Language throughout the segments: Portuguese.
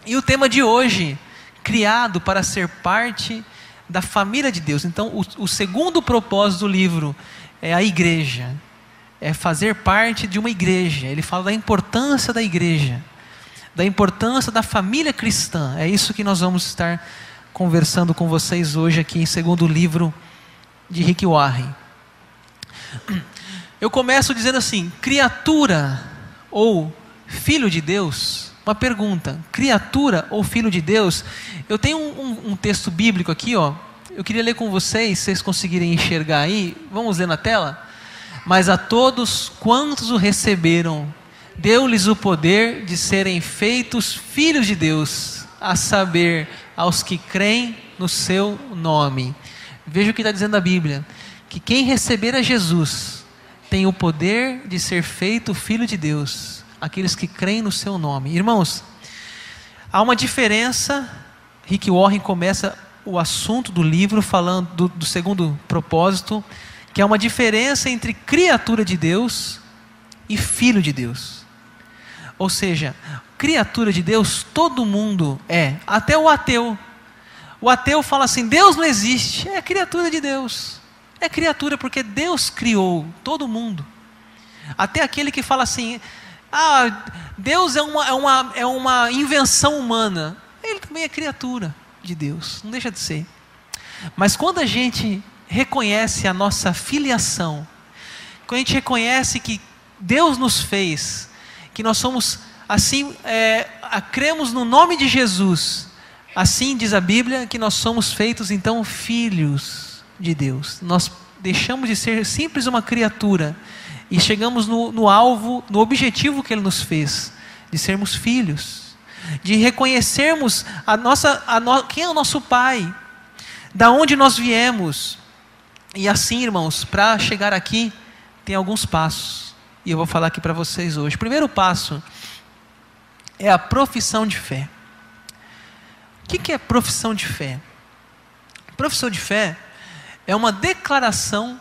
E o tema de hoje, criado para ser parte da família de Deus. Então, o segundo propósito do livro é a igreja. É fazer parte de uma igreja. Ele fala da importância da igreja, da importância da família cristã. É isso que nós vamos estar conversando com vocês hoje aqui em segundo livro de Rick Warren. Eu começo dizendo assim: criatura ou filho de Deus? Uma pergunta: criatura ou filho de Deus? Eu tenho um texto bíblico aqui, ó. Eu queria ler com vocês, se vocês conseguirem enxergar aí. Vamos ler na tela? Mas a todos quantos o receberam, deu-lhes o poder de serem feitos filhos de Deus, a saber, aos que creem no seu nome. Veja o que está dizendo a Bíblia: que quem receber a Jesus tem o poder de ser feito filho de Deus, aqueles que creem no seu nome. Irmãos, há uma diferença. Rick Warren começa o assunto do livro falando do segundo propósito, que é uma diferença entre criatura de Deus e filho de Deus. Ou seja, criatura de Deus todo mundo é, até o ateu. O ateu fala assim: Deus não existe. É criatura de Deus. É criatura porque Deus criou todo mundo. Até aquele que fala assim: Deus é uma invenção humana. Ele também é criatura de Deus, não deixa de ser. Mas quando a gente reconhece a nossa filiação, quando a gente reconhece que Deus nos fez, que nós somos assim, cremos no nome de Jesus, assim diz a Bíblia, que nós somos feitos então filhos de Deus. Nós deixamos de ser simples uma criatura e chegamos no alvo, no objetivo que Ele nos fez, de sermos filhos, de reconhecermos quem é o nosso Pai, da onde nós viemos. E assim, irmãos, para chegar aqui, tem alguns passos, e eu vou falar aqui para vocês hoje. O primeiro passo é a profissão de fé. O que é profissão de fé? Profissão de fé é uma declaração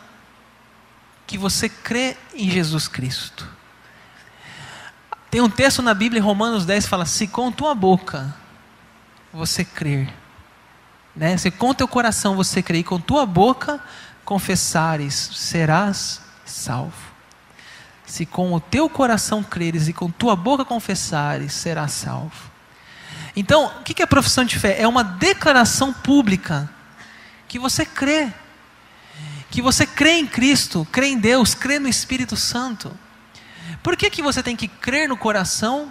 que você crê em Jesus Cristo. Tem um texto na Bíblia, em Romanos 10, fala: se com tua boca você crer, né? Se com teu coração você crer e com tua boca confessares, serás salvo. Se com o teu coração creres e com tua boca confessares, serás salvo. Então, o que é profissão de fé? É uma declaração pública que você crê, que você crê em Cristo, crê em Deus, crê no Espírito Santo. Por que você tem que crer no coração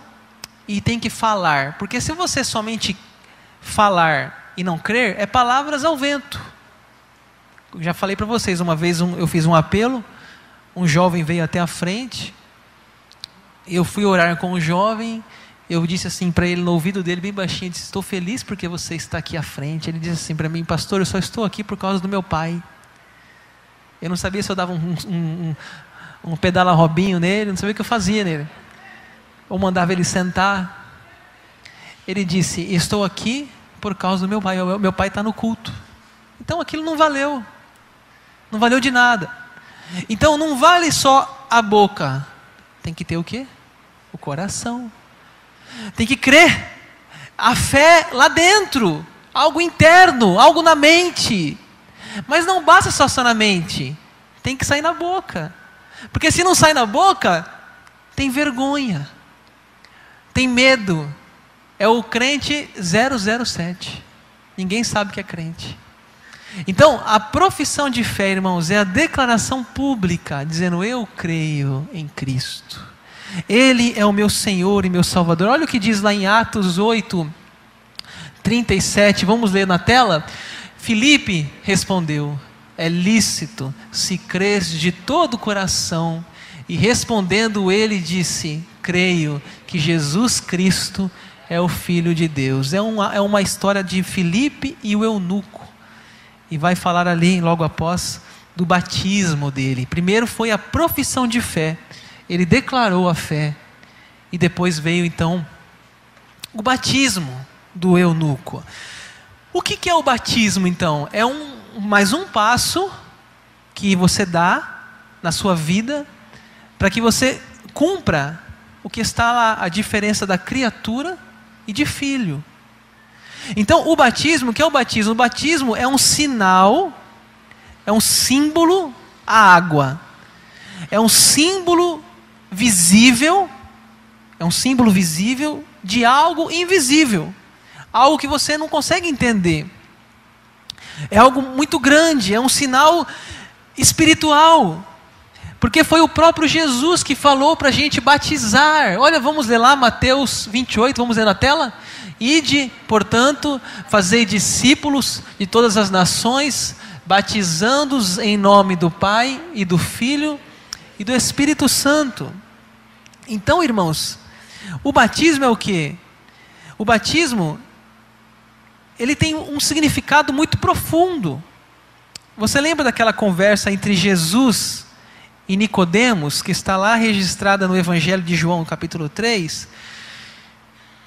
e tem que falar? Porque se você somente falar e não crer, é palavras ao vento. Eu já falei para vocês, uma vez eu fiz um apelo, um jovem veio até a frente, eu fui orar com o jovem, eu disse assim para ele no ouvido dele bem baixinho, disse: estou feliz porque você está aqui à frente. Ele disse assim para mim: pastor, eu só estou aqui por causa do meu pai. Eu não sabia se eu dava um pedala robinho nele, não sabia o que eu fazia nele, ou mandava ele sentar. Ele disse: estou aqui por causa do meu pai, meu pai está no culto. Então aquilo não valeu de nada. Então não vale só a boca, tem que ter o quê? O coração, tem que crer, a fé lá dentro, algo interno, algo na mente. Mas não basta só na mente, tem que sair na boca. Porque se não sai na boca, tem vergonha, tem medo. É o crente 007. Ninguém sabe que é crente. Então, a profissão de fé, irmãos, é a declaração pública, dizendo: eu creio em Cristo. Ele é o meu Senhor e meu Salvador. Olha o que diz lá em Atos 8:37. Vamos ler na tela. Filipe respondeu: é lícito se crês de todo o coração. E respondendo ele disse: creio que Jesus Cristo é o Filho de Deus. É uma história de Filipe e o eunuco. E vai falar ali logo após do batismo dele. Primeiro foi a profissão de fé. Ele declarou a fé. E depois veio então o batismo do eunuco. O que é o batismo então? É mais um passo que você dá na sua vida para que você cumpra o que está lá, a diferença da criatura e de Filho. Então, o batismo, o que é o batismo? O batismo é um sinal, é um símbolo, a água. É um símbolo visível, de algo invisível. Algo que você não consegue entender. É algo muito grande, é um sinal espiritual. Porque foi o próprio Jesus que falou para a gente batizar. Olha, vamos ler lá Mateus 28, vamos ler na tela? Ide, portanto, fazei discípulos de todas as nações, batizando-os em nome do Pai e do Filho e do Espírito Santo. Então, irmãos, o batismo é o quê? O batismo, ele tem um significado muito profundo. Você lembra daquela conversa entre Jesus e Nicodemos, que está lá registrada no Evangelho de João, capítulo 3,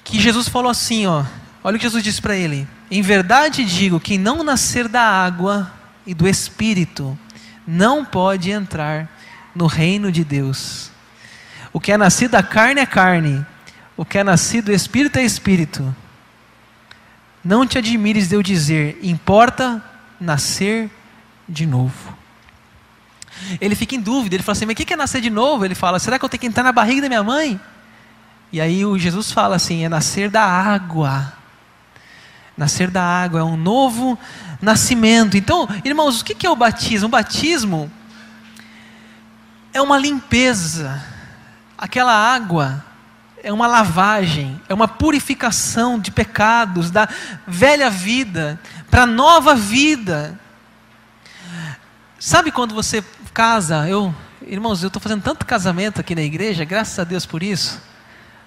que Jesus falou assim, olha o que Jesus disse para ele: em verdade digo, quem não nascer da água e do Espírito, não pode entrar no reino de Deus. O que é nascido da carne é carne, o que é nascido do Espírito é Espírito. Não te admires de eu dizer, importa nascer de novo. Ele fica em dúvida, ele fala assim, mas o que é nascer de novo? Ele fala, será que eu tenho que entrar na barriga da minha mãe? E aí o Jesus fala assim, é nascer da água. Nascer da água, é um novo nascimento. Então, irmãos, o que é o batismo? O batismo é uma limpeza. Aquela água é uma lavagem, é uma purificação de pecados, da velha vida para a nova vida. Sabe quando você casa? Irmãos, eu estou fazendo tanto casamento aqui na igreja, graças a Deus por isso.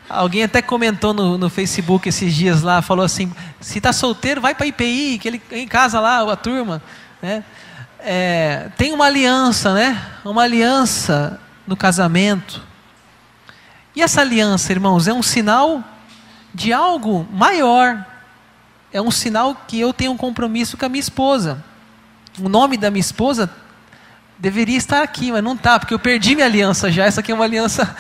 Alguém até comentou no Facebook esses dias lá, falou assim, se está solteiro, vai para a IPI, que ele em casa lá, a turma, né? Tem uma aliança, né? Uma aliança no casamento. E essa aliança, irmãos, é um sinal de algo maior. É um sinal que eu tenho um compromisso com a minha esposa. O nome da minha esposa deveria estar aqui, mas não está, porque eu perdi minha aliança já. Essa aqui é uma aliança...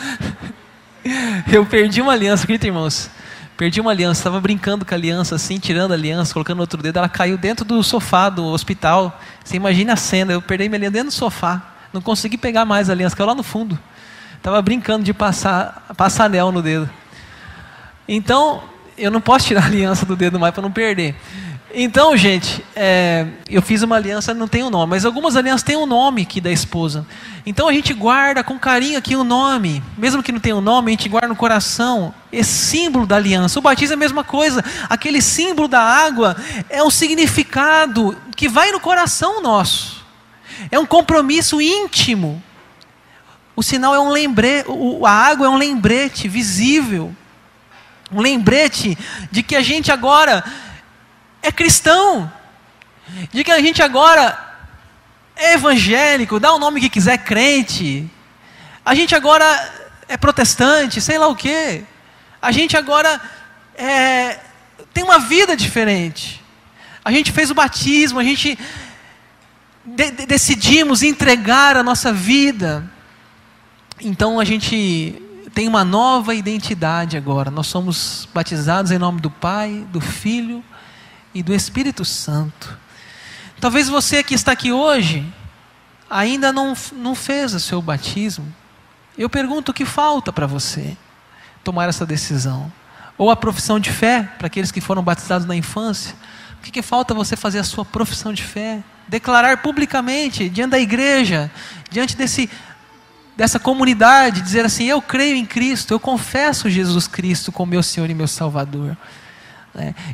Eu perdi uma aliança, acredita, irmãos? Perdi uma aliança, estava brincando com a aliança assim, tirando a aliança, colocando outro dedo, ela caiu dentro do sofá do hospital. Você imagina a cena, eu perdi minha aliança dentro do sofá, não consegui pegar mais a aliança, caiu lá no fundo. Estava brincando de passar anel no dedo. Então, eu não posso tirar a aliança do dedo mais para não perder. Então, gente, eu fiz uma aliança, não tem o nome, mas algumas alianças têm o nome aqui da esposa. Então a gente guarda com carinho aqui o nome, mesmo que não tenha o nome, a gente guarda no coração esse símbolo da aliança. O batismo é a mesma coisa, aquele símbolo da água é um significado que vai no coração nosso, é um compromisso íntimo. O sinal é um lembrete, a água é um lembrete visível, um lembrete de que a gente agora é cristão, de que a gente agora é evangélico, dá o nome que quiser, crente, a gente agora é protestante, sei lá o quê, a gente agora tem uma vida diferente, a gente fez o batismo, a gente decidimos entregar a nossa vida, então a gente tem uma nova identidade agora, nós somos batizados em nome do Pai, do Filho e do Espírito Santo. Talvez você que está aqui hoje ainda não fez o seu batismo. Eu pergunto o que falta para você tomar essa decisão. Ou a profissão de fé, para aqueles que foram batizados na infância. O que falta você fazer a sua profissão de fé? Declarar publicamente, diante da igreja, diante dessa comunidade, dizer assim, eu creio em Cristo, eu confesso Jesus Cristo como meu Senhor e meu Salvador.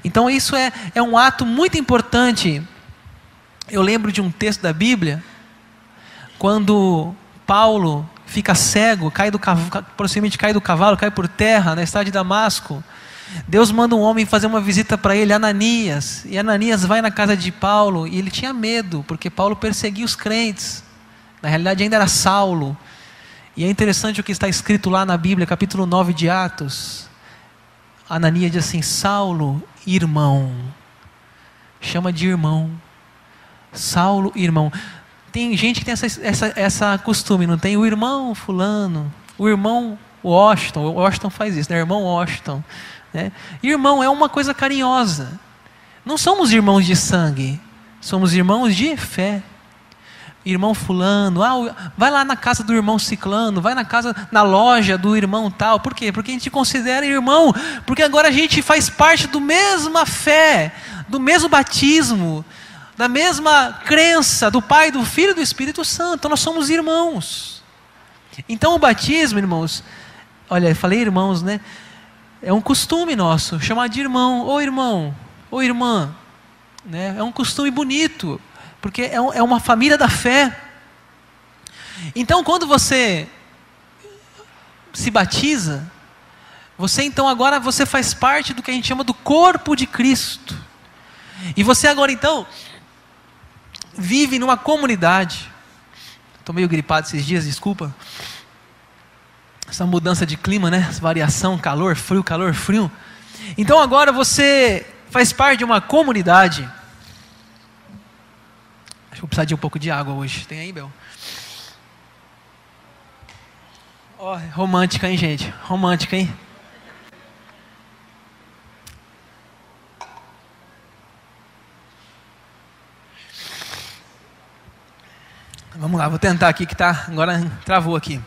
Então isso é um ato muito importante. Eu lembro de um texto da Bíblia, quando Paulo fica cego, possivelmente cai do cavalo, cai por terra na estrada de Damasco. Deus manda um homem fazer uma visita para ele, Ananias, e Ananias vai na casa de Paulo, e ele tinha medo, porque Paulo perseguia os crentes, na realidade ainda era Saulo. E é interessante o que está escrito lá na Bíblia, capítulo 9 de Atos. Ananias diz assim, Saulo, irmão, chama de irmão, Saulo, irmão. Tem gente que tem essa costume, não tem? O irmão fulano, o irmão O Washington faz isso, né? Irmão Washington. Né? Irmão é uma coisa carinhosa. Não somos irmãos de sangue, somos irmãos de fé. Irmão fulano, vai lá na casa do irmão ciclano, vai na loja do irmão tal. Por quê? Porque a gente considera irmão, porque agora a gente faz parte da mesma fé, do mesmo batismo, da mesma crença do Pai, do Filho e do Espírito Santo. Então nós somos irmãos. Então o batismo, irmãos, olha, eu falei irmãos, né? É um costume nosso, chamar de irmão, ou irmã, né? É um costume bonito, porque é uma família da fé. Então quando você se batiza, agora você faz parte do que a gente chama do corpo de Cristo. E você agora então vive numa comunidade. Estou meio gripado esses dias, desculpa. Essa mudança de clima, né? Essa variação, calor, frio. Então agora você faz parte de uma comunidade. Acho que vou precisar de um pouco de água hoje. Tem aí, Bel? Ó, romântica, hein, gente? Romântica, hein? Vamos lá, vou tentar aqui que tá, agora travou aqui.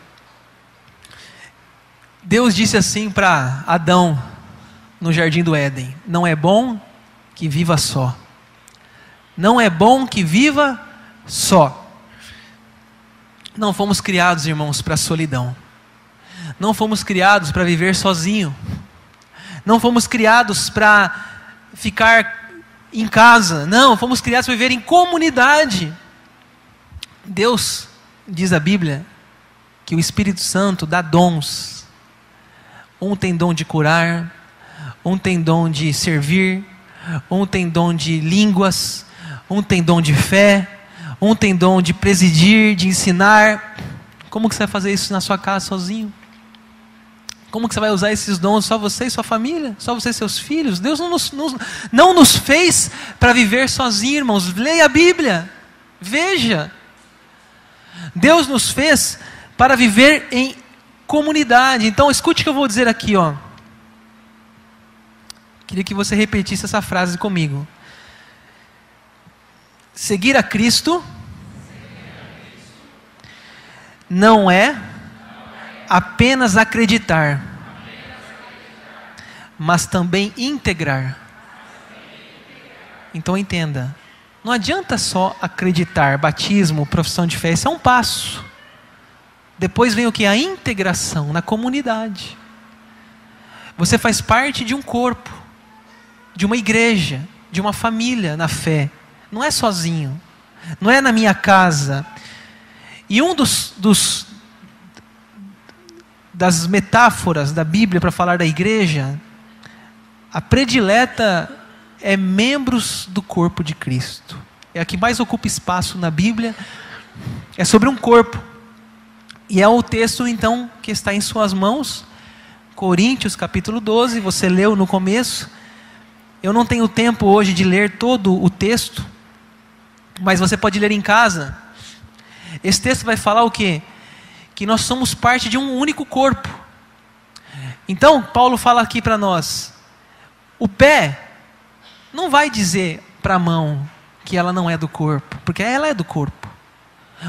Deus disse assim para Adão no jardim do Éden: não é bom que viva só. Não é bom que viva só. Não fomos criados, irmãos, para a solidão. Não fomos criados para viver sozinho. Não fomos criados para ficar em casa. Não, fomos criados para viver em comunidade. Deus, diz a Bíblia, que o Espírito Santo dá dons. Um tem dom de curar, um tem dom de servir, um tem dom de línguas, um tem dom de fé, um tem dom de presidir, de ensinar. Como que você vai fazer isso na sua casa sozinho? Como que você vai usar esses dons? Só você e sua família? Só você e seus filhos? Deus não nos fez para viver sozinho, irmãos. Leia a Bíblia, veja. Deus nos fez para viver em comunidade. Então escute o que eu vou dizer aqui, ó. Queria que você repetisse essa frase comigo. Seguir a Cristo não é apenas acreditar, mas também integrar. Então entenda, não adianta só acreditar, batismo, profissão de fé, isso é um passo. Depois vem o que? A integração na comunidade. Você faz parte de um corpo, de uma igreja, de uma família na fé. Não é sozinho, não é na minha casa. E das metáforas da Bíblia para falar da igreja, a predileta é membros do corpo de Cristo. É a que mais ocupa espaço na Bíblia. É sobre um corpo. E é o texto então que está em suas mãos, Coríntios capítulo 12, você leu no começo. Eu não tenho tempo hoje de ler todo o texto, mas você pode ler em casa. Esse texto vai falar o quê? Que nós somos parte de um único corpo. Então Paulo fala aqui para nós, o pé não vai dizer para a mão que ela não é do corpo, porque ela é do corpo.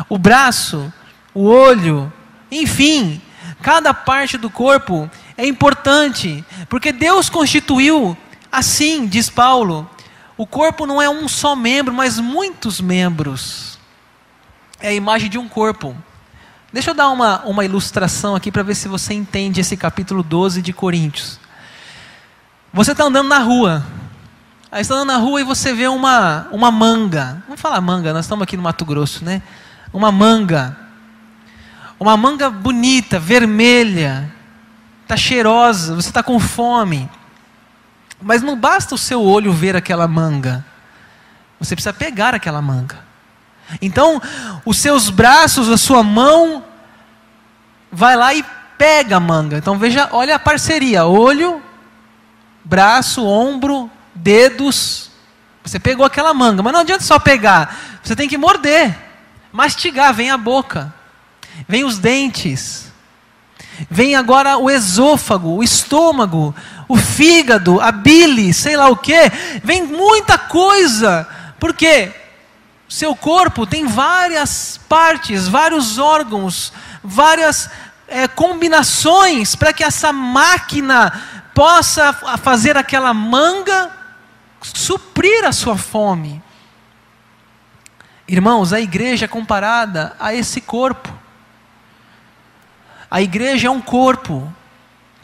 O braço, o olho, enfim, cada parte do corpo é importante, porque Deus constituiu assim, diz Paulo, o corpo não é um só membro, mas muitos membros. É a imagem de um corpo. Deixa eu dar uma ilustração aqui para ver se você entende esse capítulo 12 de Coríntios. Você está andando na rua. Aí está andando na rua e você vê uma manga. Vamos falar manga, nós estamos aqui no Mato Grosso, né? Uma manga bonita, vermelha, está cheirosa, você está com fome. Mas não basta o seu olho ver aquela manga, você precisa pegar aquela manga. Então, os seus braços, a sua mão, vai lá e pega a manga. Então veja, olha a parceria, olho, braço, ombro, dedos. Você pegou aquela manga, mas não adianta só pegar, você tem que morder, mastigar, vem a boca, vem os dentes. vem agora o esôfago, o estômago, o fígado, a bile, sei lá o que, vem muita coisa. Por quê? Seu corpo tem várias partes, vários órgãos, várias combinações para que essa máquina possa fazer aquela manga suprir a sua fome. Irmãos, a igreja é comparada a esse corpo. A igreja é um corpo.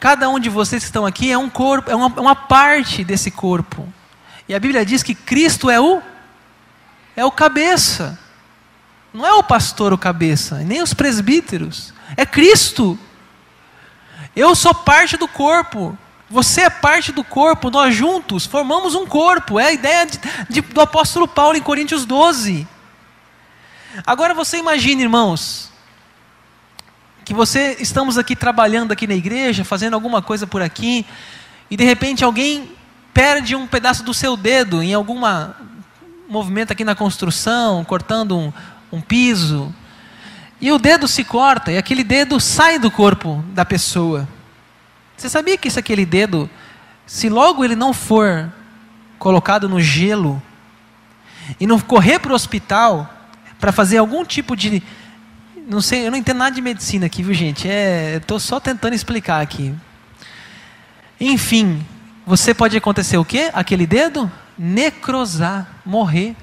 Cada um de vocês que estão aqui é um corpo, é uma parte desse corpo. E a Bíblia diz que Cristo é o cabeça. Não é o pastor o cabeça, nem os presbíteros. É Cristo. Eu sou parte do corpo. Você é parte do corpo. Nós juntos formamos um corpo. É a ideia do apóstolo Paulo em Coríntios 12. Agora você imagine, irmãos, que estamos aqui trabalhando aqui na igreja, fazendo alguma coisa por aqui, e de repente alguém perde um pedaço do seu dedo em algum movimento aqui na construção, cortando um piso, e o dedo se corta, e aquele dedo sai do corpo da pessoa. Você sabia que aquele dedo, se logo ele não for colocado no gelo, e não correr para o hospital, para fazer algum tipo de... Não sei, eu não entendo nada de medicina aqui, viu gente? Estou só tentando explicar aqui. Enfim, você pode acontecer o quê? Aquele dedo? Necrosar, morrer.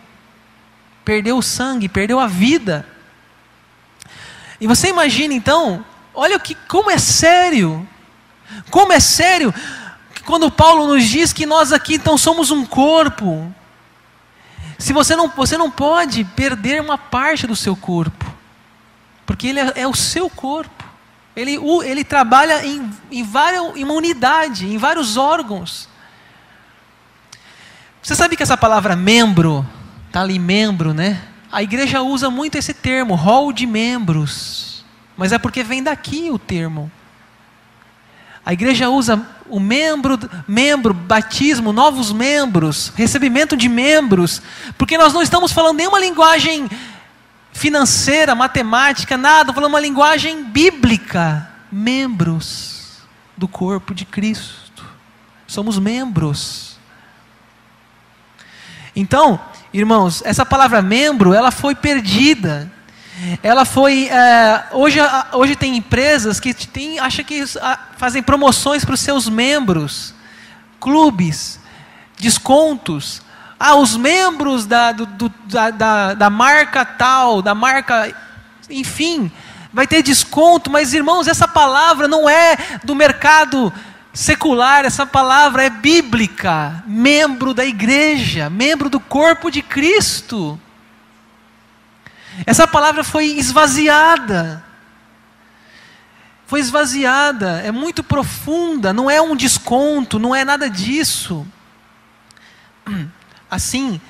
Perdeu o sangue, perdeu a vida. E você imagina então, olha como é sério. Como é sério quando Paulo nos diz que nós aqui então somos um corpo. Se você não pode perder uma parte do seu corpo, porque ele é o seu corpo. Ele trabalha em uma unidade, em vários órgãos. Você sabe que essa palavra membro, está ali membro, né? A igreja usa muito esse termo, hall de membros. Mas é porque vem daqui o termo. A igreja usa o membro, batismo, novos membros, recebimento de membros, porque nós não estamos falando nenhuma linguagem financeira, matemática, nada, falando uma linguagem bíblica. Membros do corpo de Cristo. Somos membros. Então, irmãos, essa palavra membro, ela foi perdida. Ela foi... hoje tem empresas que acham que fazem promoções para os seus membros. Clubes, descontos. Os membros da marca tal, da marca... Enfim, vai ter desconto. Mas, irmãos, essa palavra não é do mercado secular. Essa palavra é bíblica. Membro da igreja, membro do corpo de Cristo. Essa palavra foi esvaziada. Foi esvaziada. É muito profunda. Não é um desconto. Não é nada disso. Assim,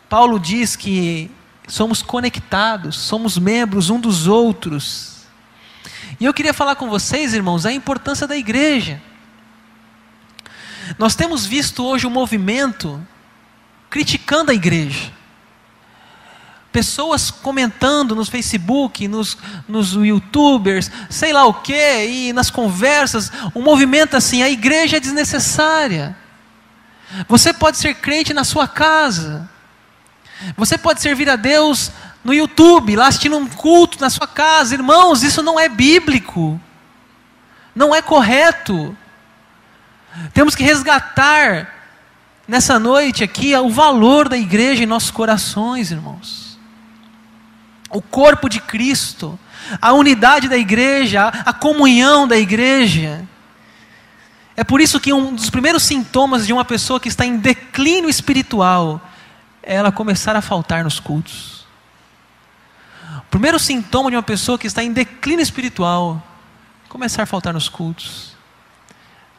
Paulo diz que somos conectados. Somos membros um dos outros. E eu queria falar com vocês, irmãos, a importância da igreja. Nós temos visto hoje um movimento criticando a igreja. Pessoas comentando no Facebook, nos YouTubers, sei lá o que, e nas conversas, um movimento assim, a igreja é desnecessária. Você pode ser crente na sua casa. Você pode servir a Deus no YouTube, lá assistindo um culto na sua casa. Irmãos, isso não é bíblico. Não é correto. Temos que resgatar nessa noite aqui o valor da igreja em nossos corações, irmãos. O corpo de Cristo, a unidade da igreja, a comunhão da igreja. É por isso que um dos primeiros sintomas de uma pessoa que está em declínio espiritual é ela começar a faltar nos cultos. O primeiro sintoma de uma pessoa que está em declínio espiritual é começar a faltar nos cultos.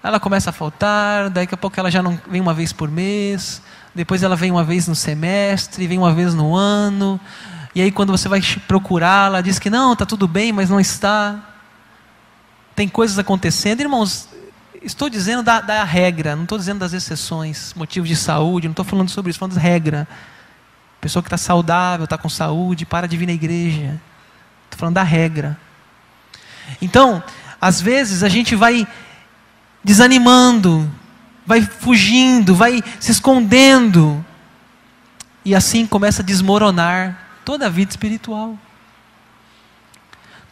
Ela começa a faltar, daqui a pouco ela já não vem uma vez por mês, depois ela vem uma vez no semestre, vem uma vez no ano. E aí quando você vai procurar, ela diz que não, está tudo bem, mas não está. Tem coisas acontecendo. Irmãos, estou dizendo da regra, não estou dizendo das exceções, motivos de saúde, não estou falando sobre isso, estou falando de regra. Pessoa que está saudável, está com saúde, para de vir na igreja. Estou falando da regra. Então, Às vezes a gente vai desanimando, vai fugindo, vai se escondendo, e assim começa a desmoronar toda a vida espiritual.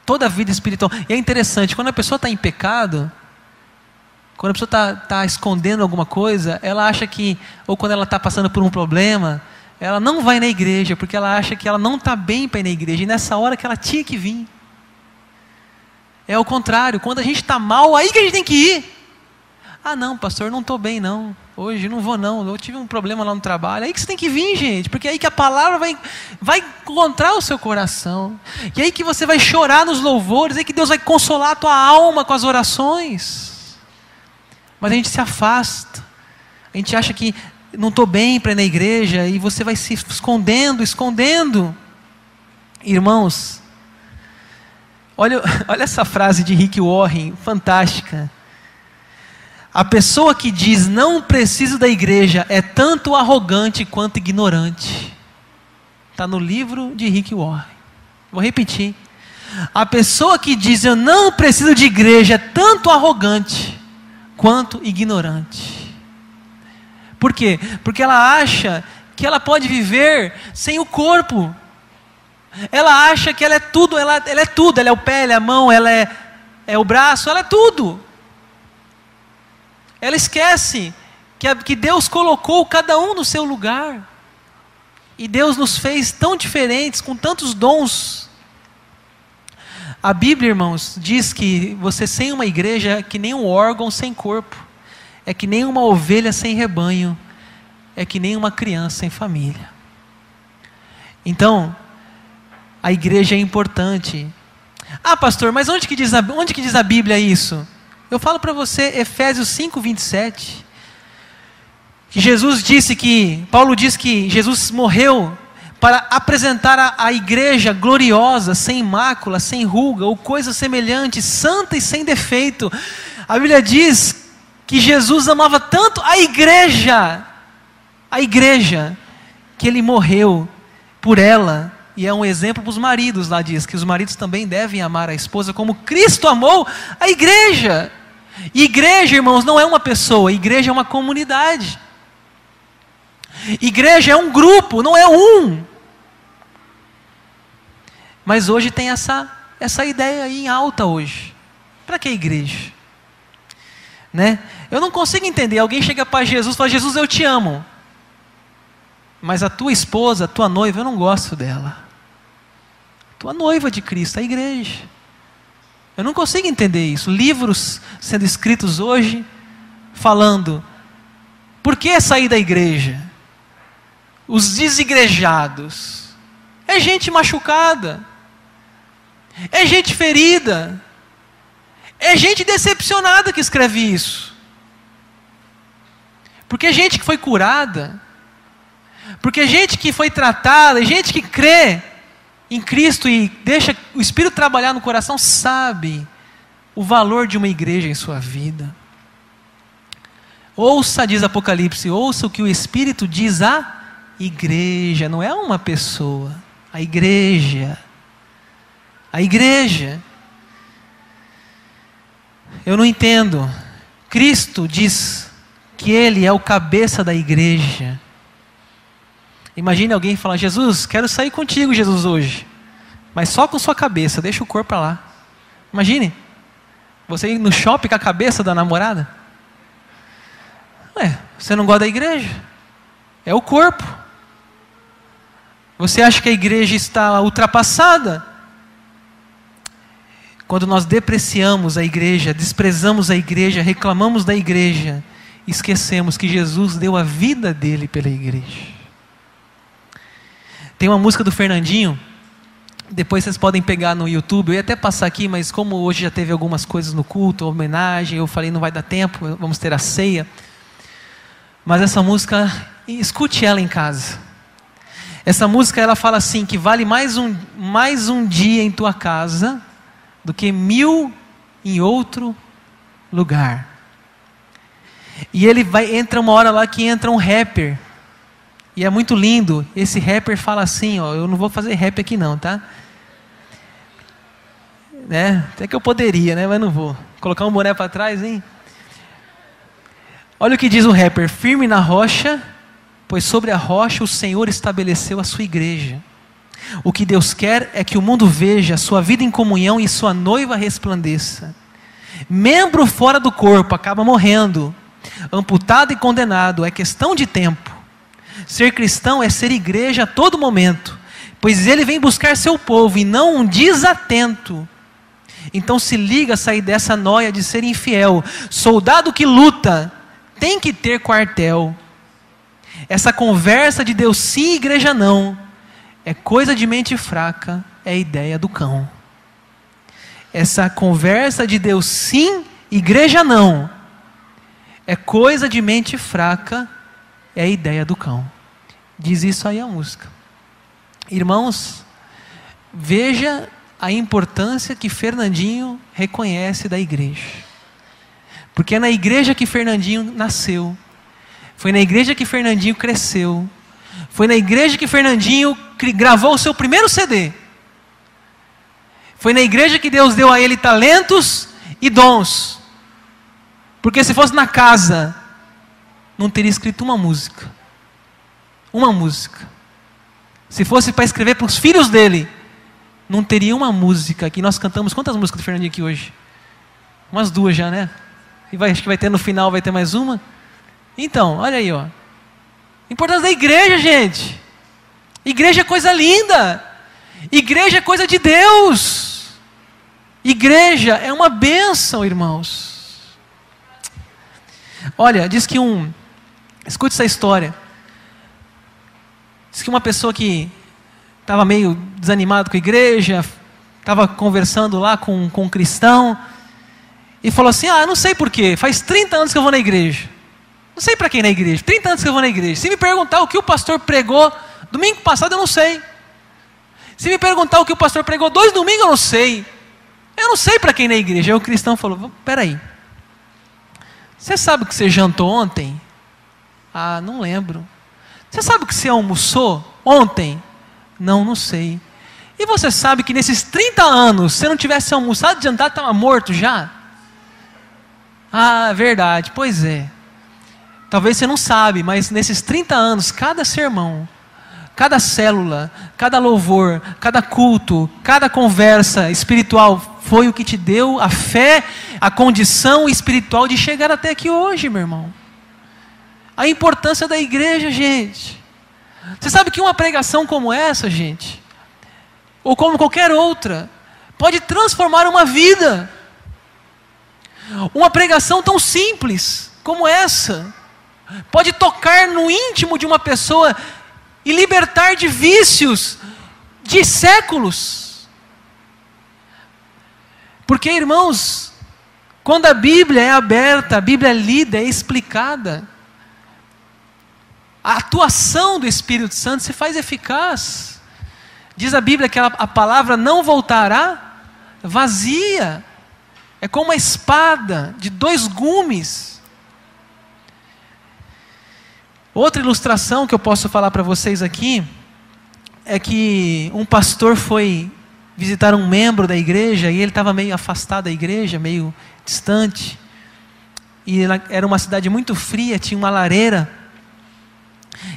Toda a vida espiritual. E é interessante, quando a pessoa está em pecado, quando a pessoa está escondendo alguma coisa, ela acha que, ou quando ela está passando por um problema, ela não vai na igreja, porque ela acha que ela não está bem para ir na igreja, e nessa hora que ela tinha que vir. É o contrário, quando a gente está mal, aí que a gente tem que ir. Ah não, pastor, não estou bem não, hoje não vou não, eu tive um problema lá no trabalho. Aí que você tem que vir, gente, porque aí que a palavra vai encontrar o seu coração, e aí que você vai chorar nos louvores, aí que Deus vai consolar a tua alma com as orações. Mas a gente se afasta, a gente acha que não estou bem para ir na igreja, e você vai se escondendo. Irmãos, olha essa frase de Rick Warren, fantástica. A pessoa que diz não preciso da igreja é tanto arrogante quanto ignorante. Está no livro de Rick Warren. Vou repetir. A pessoa que diz eu não preciso de igreja é tanto arrogante quanto ignorante. Por quê? Porque ela acha que ela pode viver sem o corpo. Ela acha que ela é tudo, ela é tudo. Ela é o pé, ela é a mão, ela é o braço, ela é tudo. Ela esquece que Deus colocou cada um no seu lugar. E Deus nos fez tão diferentes, com tantos dons. A Bíblia, irmãos, diz que você sem uma igreja é que nem um órgão sem corpo. É que nem uma ovelha sem rebanho. É que nem uma criança sem família. Então, a igreja é importante. Ah, pastor, mas onde que diz a Bíblia isso? Eu falo para você, Efésios 5:27, que Paulo diz que Jesus morreu para apresentar a igreja gloriosa, sem mácula, sem ruga, ou coisa semelhante, santa e sem defeito. A Bíblia diz que Jesus amava tanto a igreja, que Ele morreu por ela, e é um exemplo para os maridos, lá diz, que os maridos também devem amar a esposa, como Cristo amou a igreja. E igreja, irmãos, não é uma pessoa, igreja é uma comunidade. Igreja é um grupo, não é um. Mas hoje tem essa ideia aí em alta hoje. Para que igreja? Né? Eu não consigo entender, alguém chega para Jesus e fala, Jesus, eu te amo. Mas a tua esposa, a tua noiva, eu não gosto dela. Tua noiva de Cristo, a igreja. Eu não consigo entender isso. Livros sendo escritos hoje, falando, por que sair da igreja? Os desigrejados. É gente machucada. É gente ferida. É gente decepcionada que escreve isso. Porque é gente que foi curada. Porque é gente que foi tratada. É gente que crê em Cristo e deixa o Espírito trabalhar no coração, sabe o valor de uma igreja em sua vida. Ouça, diz Apocalipse, ouça o que o Espírito diz à igreja, não é uma pessoa, a igreja. A igreja. Eu não entendo. Cristo diz que Ele é o cabeça da igreja. Imagine alguém falar, Jesus, quero sair contigo, Jesus, hoje. Mas só com sua cabeça, deixa o corpo para lá. Imagine, você ir no shopping com a cabeça da namorada. Você não gosta da igreja? É o corpo. Você acha que a igreja está ultrapassada? Quando nós depreciamos a igreja, desprezamos a igreja, reclamamos da igreja, esquecemos que Jesus deu a vida dele pela igreja. Tem uma música do Fernandinho, depois vocês podem pegar no YouTube, eu ia até passar aqui, mas como hoje já teve algumas coisas no culto, homenagem, eu falei não vai dar tempo, vamos ter a ceia. Mas essa música, escute ela em casa. Essa música ela fala assim, que vale mais um dia em tua casa, do que 1000 em outro lugar. E entra uma hora lá que entra um rapper. E é muito lindo. Esse rapper fala assim, ó, eu não vou fazer rap aqui não, tá? né? Até que eu poderia, né? Mas não vou. Colocar um boné para trás, hein? Olha o que diz o rapper: firme na rocha, pois sobre a rocha o Senhor estabeleceu a sua igreja. O que Deus quer é que o mundo veja a sua vida em comunhão e sua noiva resplandeça. Membro fora do corpo acaba morrendo. Amputado e condenado é questão de tempo. Ser cristão é ser igreja a todo momento, pois ele vem buscar seu povo e não um desatento. Então se liga a sair dessa noia de ser infiel. Soldado que luta tem que ter quartel. Essa conversa de Deus sim, igreja não, é coisa de mente fraca, é ideia do cão. Essa conversa de Deus sim, igreja não, é coisa de mente fraca, é ideia do cão. Diz isso aí a música. Irmãos, veja a importância que Fernandinho reconhece da igreja. Porque é na igreja que Fernandinho nasceu. Foi na igreja que Fernandinho cresceu. Foi na igreja que Fernandinho gravou o seu primeiro CD. Foi na igreja que Deus deu a ele talentos e dons. Porque se fosse na casa, não teria escrito uma música. Uma música. Se fosse para escrever para os filhos dele, não teria uma música. Que nós cantamos, quantas músicas do Fernandinho aqui hoje? Umas 2 já, né? E acho que vai ter no final, vai ter mais uma. Então, olha aí, ó. Importância da igreja, gente. Igreja é coisa linda. Igreja é coisa de Deus. Igreja é uma bênção, irmãos. Olha, diz que escute essa história. Diz que uma pessoa que estava meio desanimado com a igreja, estava conversando lá com um cristão, e falou assim: não sei porquê, faz 30 anos que eu vou na igreja. Não sei para quem na igreja, 30 anos que eu vou na igreja. Se me perguntar o que o pastor pregou domingo passado, eu não sei. Se me perguntar o que o pastor pregou 2 domingos, eu não sei. Eu não sei para quem na igreja. Aí o cristão falou: peraí, você sabe o que você jantou ontem? Não lembro. Você sabe o que você almoçou ontem? Não sei. E você sabe que nesses 30 anos, se você não tivesse almoçado e jantado, estava morto já? Verdade, pois é. Talvez você não sabe, mas nesses 30 anos, cada sermão, cada célula, cada louvor, cada culto, cada conversa espiritual foi o que te deu a fé, a condição espiritual de chegar até aqui hoje, meu irmão. A importância da igreja, gente. Você sabe que uma pregação como essa, gente, ou como qualquer outra, pode transformar uma vida. Uma pregação tão simples como essa pode tocar no íntimo de uma pessoa e libertar de vícios de séculos. Porque, irmãos, quando a Bíblia é aberta, a Bíblia é lida, é explicada, a atuação do Espírito Santo se faz eficaz. Diz a Bíblia que a palavra não voltará vazia. É como uma espada de 2 gumes. Outra ilustração que eu posso falar para vocês aqui é que um pastor foi visitar um membro da igreja e ele estava meio afastado da igreja, meio distante. E era uma cidade muito fria, tinha uma lareira.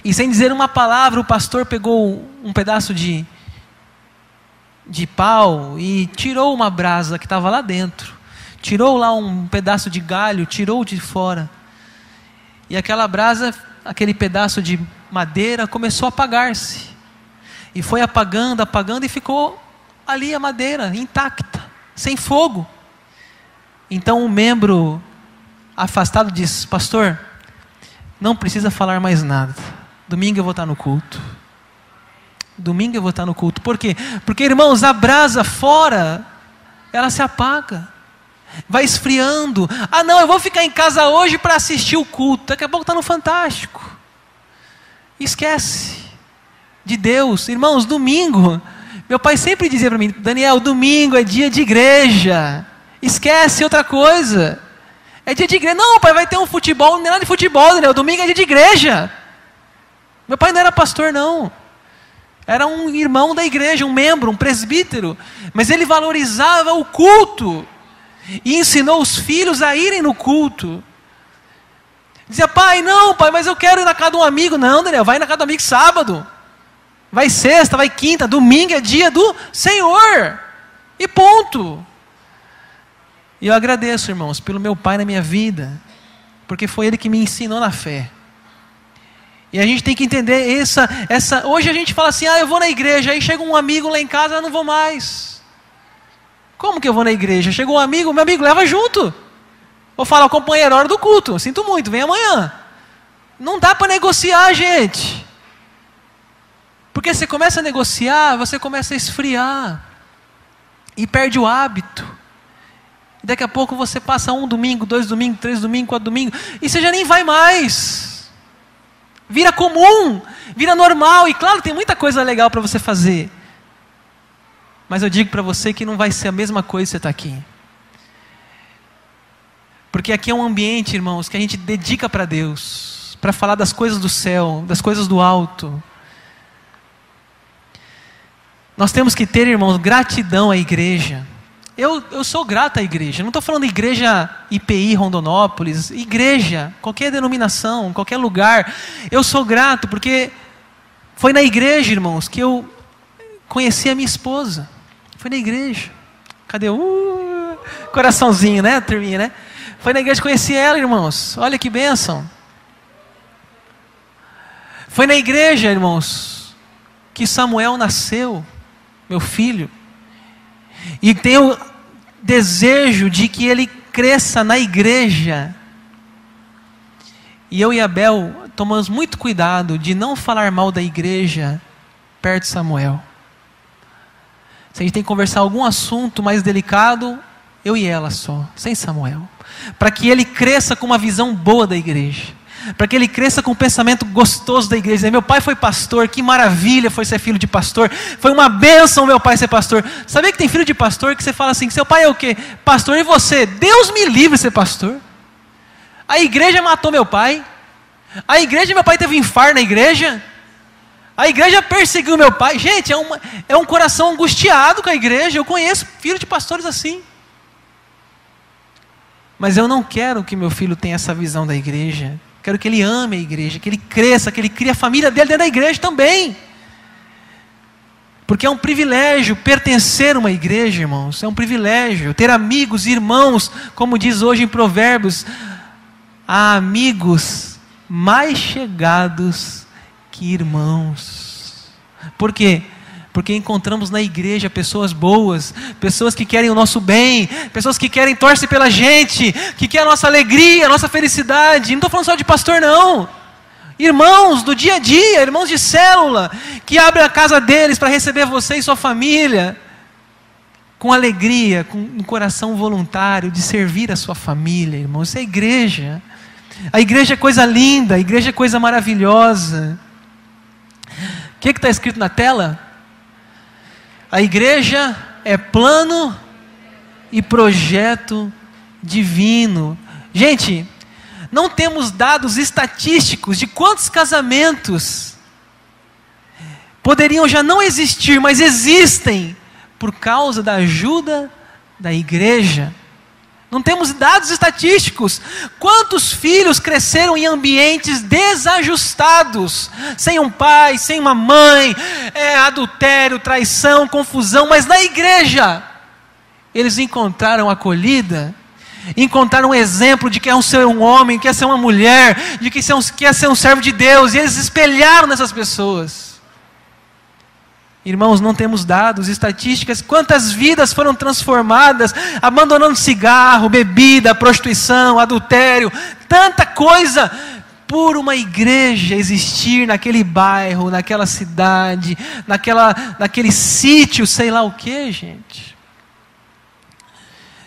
E sem dizer uma palavra, o pastor pegou um pedaço de pau e tirou uma brasa que estava lá dentro. Tirou lá um pedaço de galho, tirou de fora. E aquela brasa, aquele pedaço de madeira começou a apagar-se. E foi apagando, apagando e ficou ali a madeira intacta, sem fogo. Então um membro afastado disse: pastor, não precisa falar mais nada. Domingo eu vou estar no culto. Domingo eu vou estar no culto. Por quê? Porque, irmãos, a brasa fora, ela se apaga. Vai esfriando. Não, eu vou ficar em casa hoje para assistir o culto. Daqui a pouco está no Fantástico. Esquece de Deus. Irmãos, domingo, meu pai sempre dizia para mim: Daniel, domingo é dia de igreja. Esquece outra coisa. É dia de igreja. Não, pai, vai ter um futebol. Não é nada de futebol, Daniel. Domingo é dia de igreja. Meu pai não era pastor, não. Era um irmão da igreja, um membro, um presbítero. Mas ele valorizava o culto. E ensinou os filhos a irem no culto. Dizia, pai, não, pai, mas eu quero ir na casa de um amigo. Não, Daniel, vai na casa do amigo sábado. Vai sexta, vai quinta, domingo é dia do Senhor. E ponto. E eu agradeço, irmãos, pelo meu pai na minha vida. Porque foi ele que me ensinou na fé. E a gente tem que entender essa... Hoje a gente fala assim, eu vou na igreja. Aí chega um amigo lá em casa, eu não vou mais. Como que eu vou na igreja? Chegou um amigo, meu amigo, leva junto. Ou fala, companheiro, hora do culto. Sinto muito, vem amanhã. Não dá para negociar, gente. Porque você começa a negociar, você começa a esfriar. E perde o hábito. E daqui a pouco você passa 1 domingo, 2 domingos, 3 domingos, 4 domingos. E você já nem vai mais. Vira comum, vira normal. E claro, tem muita coisa legal para você fazer. Mas eu digo para você que não vai ser a mesma coisa que você está aqui. Porque aqui é um ambiente, irmãos, que a gente dedica para Deus. Para falar das coisas do céu, das coisas do alto. Nós temos que ter, irmãos, gratidão à igreja. Eu sou grato à igreja. Não estou falando igreja IPI, Rondonópolis. Igreja, qualquer denominação, qualquer lugar. Eu sou grato porque foi na igreja, irmãos, que eu conheci a minha esposa. Foi na igreja. Cadê? Coraçãozinho, né, turminha, né? Foi na igreja que conheci ela, irmãos. Olha que bênção. Foi na igreja, irmãos, que Samuel nasceu, meu filho. E tenho desejo de que ele cresça na igreja. E eu e Abel tomamos muito cuidado de não falar mal da igreja perto de Samuel. Se a gente tem que conversar algum assunto mais delicado, eu e ela só, sem Samuel. Para que ele cresça com uma visão boa da igreja. Para que ele cresça com um pensamento gostoso da igreja. Meu pai foi pastor, que maravilha foi ser filho de pastor. Foi uma bênção meu pai ser pastor. Sabia que tem filho de pastor que você fala assim, seu pai é o quê? Pastor, e você? Deus me livre de ser pastor. A igreja matou meu pai. A igreja, meu pai teve infarto na igreja. A igreja perseguiu meu pai. Gente, é um coração angustiado com a igreja. Eu conheço filhos de pastores assim. Mas eu não quero que meu filho tenha essa visão da igreja. Quero que ele ame a igreja, que ele cresça, que ele crie a família dele dentro da igreja também. Porque é um privilégio pertencer a uma igreja, irmãos. É um privilégio ter amigos, irmãos, como diz hoje em Provérbios. Há amigos mais chegados que irmãos. Por quê? Porque encontramos na igreja pessoas boas, pessoas que querem o nosso bem, pessoas que torcem pela gente, que querem a nossa alegria, a nossa felicidade. Não estou falando só de pastor, não. Irmãos do dia a dia, irmãos de célula, que abrem a casa deles para receber você e sua família, com alegria, com um coração voluntário de servir a sua família, irmãos. Isso é igreja. A igreja é coisa linda, a igreja é coisa maravilhosa. O que está escrito na tela? A igreja é plano e projeto divino. Gente, não temos dados estatísticos de quantos casamentos poderiam já não existir, mas existem por causa da ajuda da igreja. Não temos dados estatísticos. Quantos filhos cresceram em ambientes desajustados, sem um pai, sem uma mãe, adultério, traição, confusão, mas na igreja eles encontraram acolhida, encontraram um exemplo de que é ser um homem, que é ser uma mulher, de que é ser um servo de Deus, e eles se espelharam nessas pessoas. Irmãos, não temos dados, estatísticas, quantas vidas foram transformadas, abandonando cigarro, bebida, prostituição, adultério, tanta coisa, por uma igreja existir naquele bairro, naquela cidade, naquele sítio, sei lá o que, gente.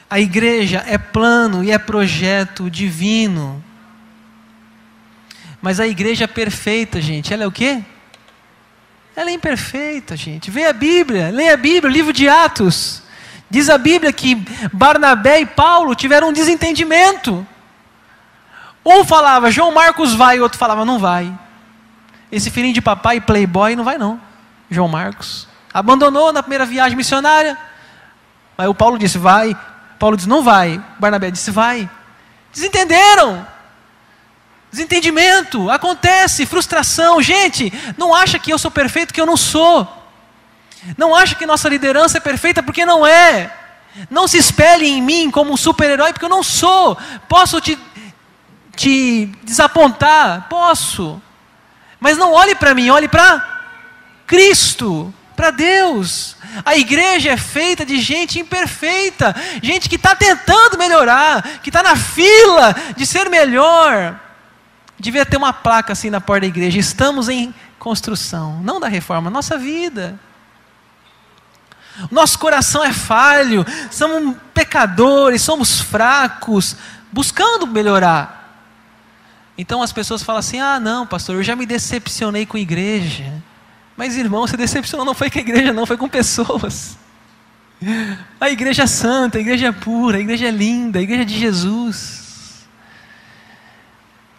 A igreja é plano e é projeto divino. Mas a igreja perfeita, gente, ela é o quê? Ela é imperfeita, gente. Vê a Bíblia, leia a Bíblia, o livro de Atos. Diz a Bíblia que Barnabé e Paulo tiveram um desentendimento. Um falava, João Marcos vai, o outro falava, não vai. Esse filhinho de papai playboy não vai não. João Marcos. Abandonou na primeira viagem missionária. Aí o Paulo disse, vai. Paulo disse, não vai. Barnabé disse, vai. Desentenderam. Desentendimento. Acontece. Frustração. Gente, não acha que eu sou perfeito, que eu não sou. Não acha que nossa liderança é perfeita, porque não é. Não se espelhe em mim como um super-herói, porque eu não sou. Posso te desapontar? Posso. Mas não olhe para mim, olhe para Cristo, para Deus. A igreja é feita de gente imperfeita, gente que está tentando melhorar, que está na fila de ser melhor. Devia ter uma placa assim na porta da igreja: estamos em construção, não da reforma, nossa vida. Nosso coração é falho, somos pecadores, somos fracos, buscando melhorar. Então as pessoas falam assim, não pastor, eu já me decepcionei com a igreja. Mas irmão, você decepcionou não foi com a igreja não, foi com pessoas. A igreja é santa, a igreja é pura, a igreja é linda, a igreja é de Jesus.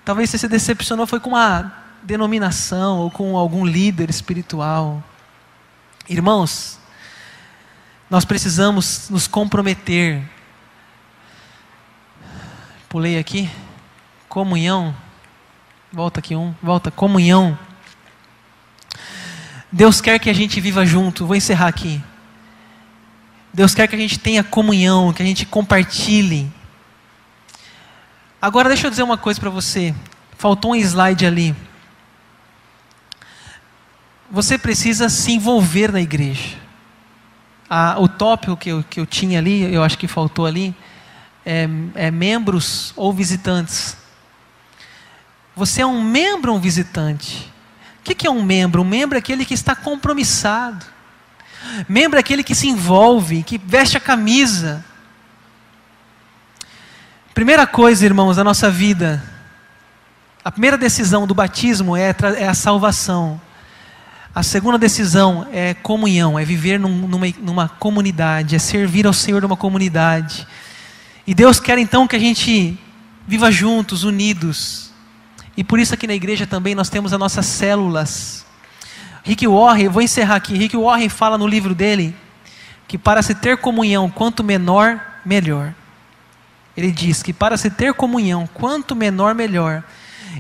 Talvez você se decepcionou foi com uma denominação ou com algum líder espiritual. Irmãos, nós precisamos nos comprometer. Pulei aqui. Comunhão. Volta aqui volta. Comunhão. Deus quer que a gente viva junto. Vou encerrar aqui. Deus quer que a gente tenha comunhão, que a gente compartilhe. Agora deixa eu dizer uma coisa para você. Faltou um slide ali. Você precisa se envolver na igreja. O tópico que eu tinha ali, eu acho que faltou ali, é membros ou visitantes. Você é um membro ou um visitante? O que é um membro? Um membro é aquele que está compromissado. Membro é aquele que se envolve, que veste a camisa. Primeira coisa, irmãos, da nossa vida, a primeira decisão do batismo é a salvação. A segunda decisão é comunhão, é viver numa comunidade, é servir ao Senhor numa comunidade. E Deus quer então que a gente viva juntos, unidos. E por isso aqui na igreja também nós temos as nossas células. Rick Warren, eu vou encerrar aqui, Rick Warren fala no livro dele, que para se ter comunhão, quanto menor, melhor. Ele diz que para se ter comunhão, quanto menor, melhor.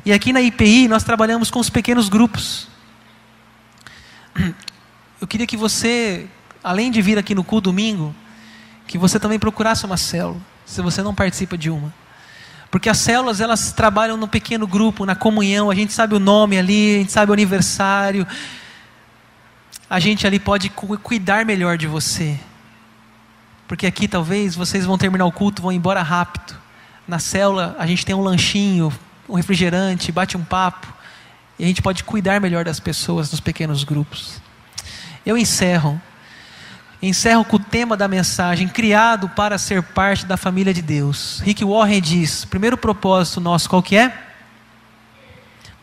E aqui na IPI nós trabalhamos com os pequenos grupos. Eu queria que você, além de vir aqui no culto domingo, que você também procurasse uma célula, se você não participa de uma. Porque as células, elas trabalham no pequeno grupo, na comunhão, a gente sabe o nome ali, a gente sabe o aniversário. A gente ali pode cuidar melhor de você. Porque aqui talvez vocês vão terminar o culto, vão embora rápido. Na célula a gente tem um lanchinho, um refrigerante, bate um papo. E a gente pode cuidar melhor das pessoas nos pequenos grupos. Eu encerro com o tema da mensagem, criado para ser parte da família de Deus. Rick Warren diz, primeiro propósito nosso, qual que é?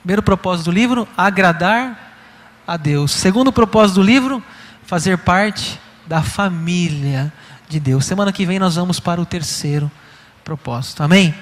Primeiro propósito do livro, agradar a Deus. Segundo propósito do livro, fazer parte da família de Deus. Semana que vem nós vamos para o terceiro propósito. Amém?